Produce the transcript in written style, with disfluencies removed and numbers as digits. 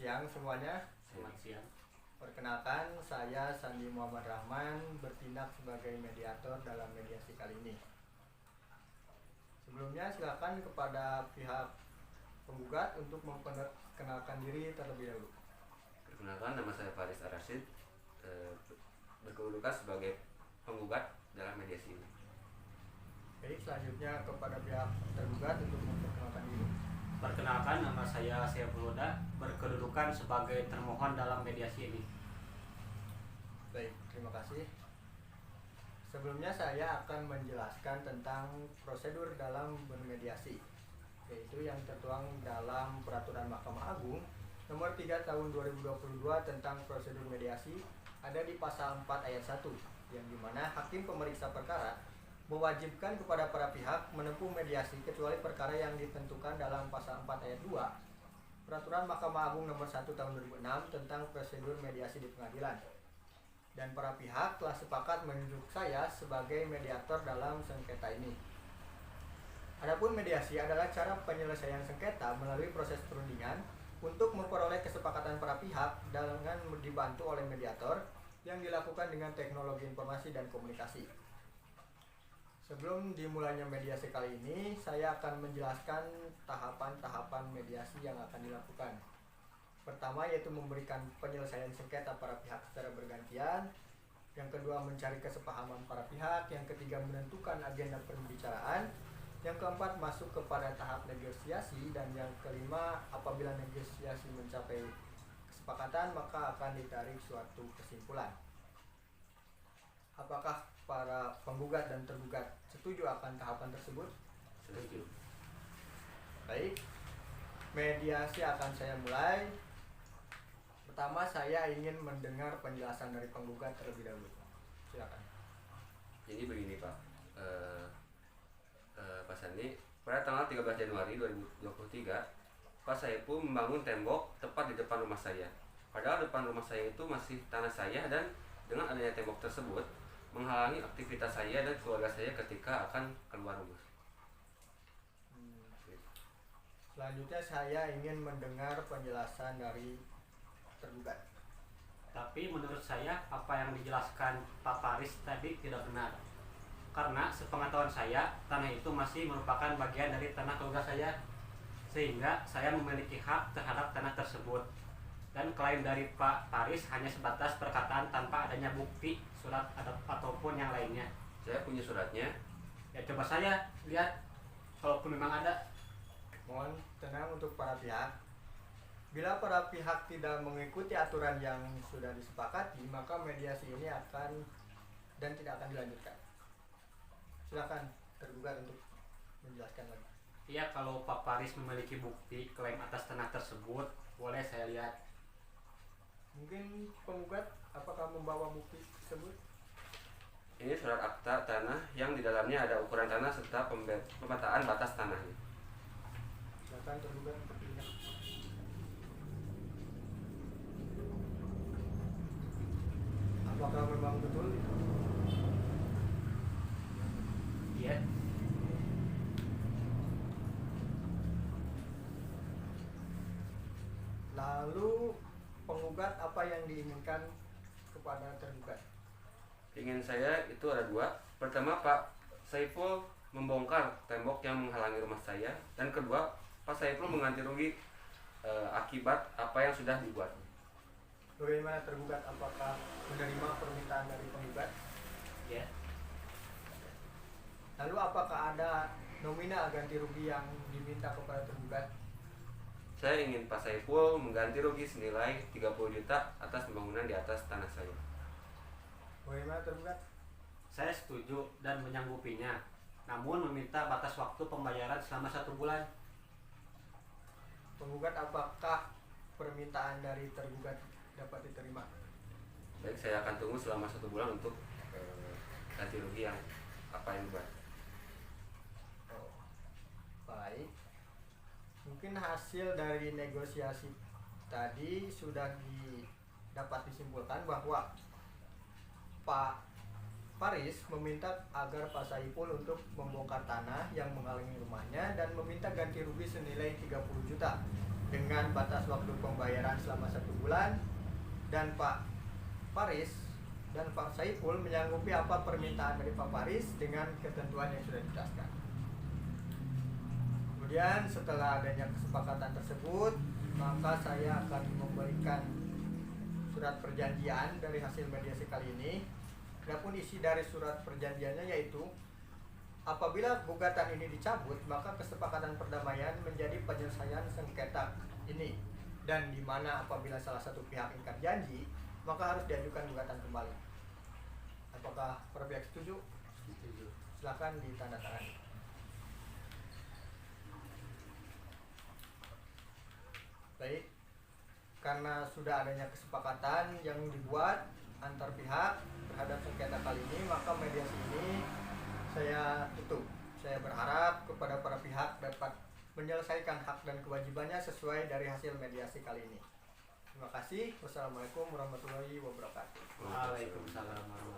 siang semuanya. Selamat siang. Perkenalkan, saya Sandi Muhammad Rahman bertindak sebagai mediator dalam mediasi kali ini. Sebelumnya silakan kepada pihak penggugat untuk memperkenalkan diri terlebih dahulu. Perkenalkan, nama saya Faris Arasid, berkedudukan sebagai penggugat dalam mediasi ini. Baik, selanjutnya kepada pihak tergugat untuk memperkenalkan diri. Perkenalkan, nama saya Saiful Huda, berkedudukan sebagai termohon dalam mediasi ini. Baik, terima kasih. Sebelumnya saya akan menjelaskan tentang prosedur dalam bermediasi, yaitu yang tertuang dalam Peraturan Mahkamah Agung Nomor 3 Tahun 2022 tentang prosedur mediasi, ada di pasal 4 ayat 1, yang dimana hakim pemeriksa perkara mewajibkan kepada para pihak menempuh mediasi kecuali perkara yang ditentukan dalam pasal 4 ayat 2 Peraturan Mahkamah Agung Nomor 1 Tahun 2006 tentang prosedur mediasi di pengadilan. Dan para pihak telah sepakat menunjuk saya sebagai mediator dalam sengketa ini. Adapun mediasi adalah cara penyelesaian sengketa melalui proses perundingan untuk memperoleh kesepakatan para pihak dengan dibantu oleh mediator yang dilakukan dengan teknologi informasi dan komunikasi. Sebelum dimulainya mediasi kali ini, saya akan menjelaskan tahapan-tahapan mediasi yang akan dilakukan. Pertama yaitu memberikan penyelesaian sengketa para pihak secara bergantian. Yang kedua mencari kesepahaman para pihak. Yang ketiga menentukan agenda pembicaraan. Yang keempat masuk kepada tahap negosiasi. Dan yang kelima, apabila negosiasi mencapai kesepakatan maka akan ditarik suatu kesimpulan. Apakah para penggugat dan tergugat setuju akan tahapan tersebut? Setuju. Baik, mediasi akan saya mulai. Pertama, saya ingin mendengar penjelasan dari penggugat terlebih dahulu. Silakan. Jadi begini Pak, Pak Sandi, pada tanggal 13 Januari 2023, Pak Saiful membangun tembok tepat di depan rumah saya. Padahal depan rumah saya itu masih tanah saya, dan dengan adanya tembok tersebut menghalangi aktivitas saya dan keluarga saya ketika akan keluar rumah. Selanjutnya saya ingin mendengar penjelasan dari tergugat. Tapi menurut saya apa yang dijelaskan Pak Faris tadi tidak benar. Karena sepengetahuan saya, tanah itu masih merupakan bagian dari tanah keluarga saya, sehingga saya memiliki hak terhadap tanah tersebut. Dan klaim dari Pak Faris hanya sebatas perkataan tanpa adanya bukti, surat ataupun yang lainnya. Saya punya suratnya. Ya coba saya lihat, kalaupun memang ada. Mohon tenang untuk para pihak. Bila para pihak tidak mengikuti aturan yang sudah disepakati, maka mediasi ini akan dan tidak akan dilanjutkan. Silakan tergugat untuk menjelaskan lagi. Iya, kalau Pak Faris memiliki bukti klaim atas tanah tersebut, boleh saya lihat. Mungkin penggugat apakah membawa bukti tersebut? Ini surat akta tanah yang di dalamnya ada ukuran tanah serta pemetaan batas tanahnya. Silakan tergugat untuk dilihat. Apakah memang betul? Iya. Lalu penggugat apa yang diinginkan kepada tergugat? Ingin saya itu ada dua. Pertama, Pak Saiful membongkar tembok yang menghalangi rumah saya, dan kedua, Pak Saiful mengganti rugi akibat apa yang sudah dibuat. Bagaimana tergugat, apakah menerima permintaan dari penggugat? Ya. Lalu apakah ada nominal ganti rugi yang diminta kepada tergugat? Saya ingin Pak Saiful mengganti rugi senilai 30 juta atas pembangunan di atas tanah saya. Bagaimana tergugat? Saya setuju dan menyanggupinya, namun meminta batas waktu pembayaran selama 1 bulan. Penggugat, apakah permintaan dari tergugat dapat diterima? Baik, saya akan tunggu selama 1 bulan untuk ganti rugi yang apa yang dibuat. Oh, baik. Mungkin hasil dari negosiasi tadi sudah dapat disimpulkan bahwa Pak Faris meminta agar Pak Saiful untuk membongkar tanah yang menghalangi rumahnya dan meminta ganti rugi senilai 30 juta. dengan batas waktu pembayaran selama 1 bulan, dan Pak Faris dan Pak Saiful menyanggupi apa permintaan dari Pak Faris dengan ketentuan yang sudah dijelaskan. Kemudian setelah adanya kesepakatan tersebut, maka saya akan memberikan surat perjanjian dari hasil mediasi kali ini. Adapun isi dari surat perjanjiannya yaitu apabila gugatan ini dicabut, maka kesepakatan perdamaian menjadi penyelesaian sengketa ini, dan di mana apabila salah satu pihak ingkar janji, maka harus diajukan gugatan kembali. Apakah para pihak setuju? Setuju. Silakan ditandatangani. Baik, karena sudah adanya kesepakatan yang dibuat antar pihak terhadap sengketa kali ini, maka mediasi ini saya tutup. Saya berharap kepada para pihak dapat menyelesaikan hak dan kewajibannya sesuai dari hasil mediasi kali ini. Terima kasih. Wassalamualaikum warahmatullahi wabarakatuh. Waalaikumsalam warahmatullahi wabarakatuh.